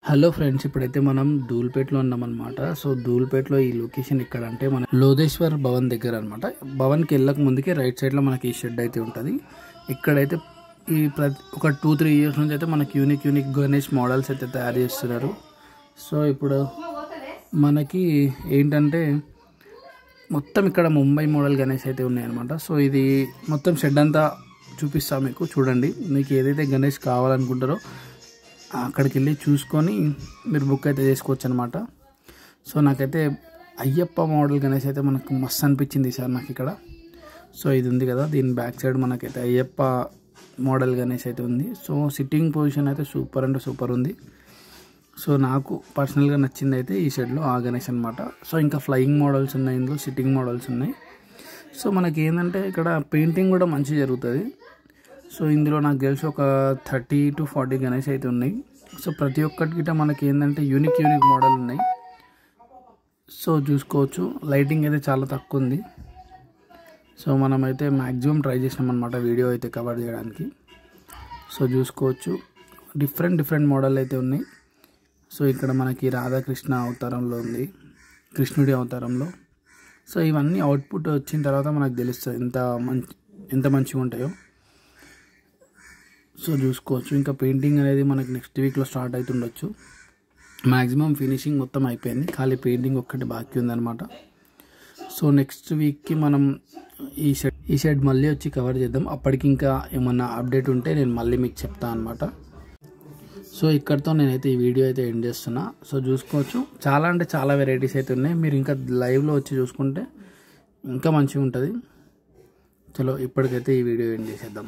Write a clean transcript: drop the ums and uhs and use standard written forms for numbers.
Hello friends, ఇప్పుడైతే మనం ధూల్పేటలో ఉన్నామన్నమాట. So ధూల్పేటలో ఈ లొకేషన్ ఇక్కడ అంటే మన లోదేశ్వర్ భవన్ దగ్గర అనమాట. భవన్కి వెళ్ళక ముందుకే రైట్ సైడ్లో మనకి ఈ షెడ్ అయితే ఉంటుంది. ఇక్కడైతే ఈ ఒక 2-3 ఇయర్స్ నుంచి అయితే మనకి యూనిక్ గణేష్ మోడల్స్ అయితే తయారు చేస్తున్నారు. సో ఇప్పుడు మనకి ఏంటంటే మొత్తం ఇక్కడ ముంబై మోడల్ గణేష్ అయితే ఉన్నాయన్నమాట. సో ఇది మొత్తం షెడ్ అంతా చూపిస్తాను మీకు, చూడండి. మీకు ఏదైతే గణేష్ కావాలనుకుంటారో అక్కడికి వెళ్ళి చూసుకొని మీరు బుక్ అయితే చేసుకోవచ్చు అనమాట. సో నాకైతే అయ్యప్ప మోడల్ గణేష్ అయితే మనకు మస్తు అనిపించింది సార్ నాకు ఇక్కడ. సో ఇది ఉంది కదా, దీని బ్యాక్ సైడ్ మనకైతే అయ్యప్ప మోడల్ గణేష్ అయితే ఉంది. సో సిట్టింగ్ పొజిషన్ అయితే సూపర్ అంటే సూపర్ ఉంది. సో నాకు పర్సనల్గా నచ్చింది అయితే ఈ షెడ్లో ఆ గణేష్ అనమాట. సో ఇంకా ఫ్లయింగ్ మోడల్స్ ఉన్నాయి, ఇందులో సిట్టింగ్ మోడల్స్ ఉన్నాయి. సో మనకి ఏంటంటే ఇక్కడ పెయింటింగ్ కూడా మంచిగా జరుగుతుంది. సో ఇందులో నాకు తెలిసి ఒక 30 to 40 గణేష్ అయితే ఉన్నాయి. సో ప్రతి ఒక్కటి మనకి ఏంటంటే యూనిక్ మోడల్ ఉన్నాయి. సో చూసుకోవచ్చు, లైటింగ్ అయితే చాలా తక్కువ ఉంది. సో మనమైతే మ్యాక్సిమం ట్రై చేసినాం అనమాట వీడియో అయితే కవర్ చేయడానికి. సో చూసుకోవచ్చు, డిఫరెంట్ మోడల్ అయితే ఉన్నాయి. సో ఇక్కడ మనకి రాధాకృష్ణ అవతారంలో ఉంది, కృష్ణుడి అవతారంలో. సో ఇవన్నీ అవుట్పుట్ వచ్చిన తర్వాత మనకు తెలుస్తుంది ఎంత మంచిగా ఉంటాయో. సో చూసుకోవచ్చు, ఇంకా పెయింటింగ్ అనేది మనకి నెక్స్ట్ వీక్లో స్టార్ట్ అవుతుండొచ్చు. మ్యాక్సిమం ఫినిషింగ్ మొత్తం అయిపోయింది, ఖాళీ పెయింటింగ్ ఒక్కటి బాకీ ఉందన్నమాట. సో నెక్స్ట్ వీక్కి మనం ఈ షెడ్ మళ్ళీ వచ్చి కవర్ చేద్దాం. అప్పటికి ఇంకా ఏమన్నా అప్డేట్ ఉంటే నేను మళ్ళీ మీకు చెప్తాను అనమాట. సో ఇక్కడితో నేనైతే ఈ వీడియో అయితే ఎండ్ చేస్తున్నా. సో చూసుకోవచ్చు, చాలా అంటే చాలా వెరైటీస్ అయితే ఉన్నాయి. మీరు ఇంకా లైవ్లో వచ్చి చూసుకుంటే ఇంకా మంచిగా ఉంటుంది. చలో ఇప్పటికైతే ఈ వీడియో ఎండ్ చేసేద్దాం.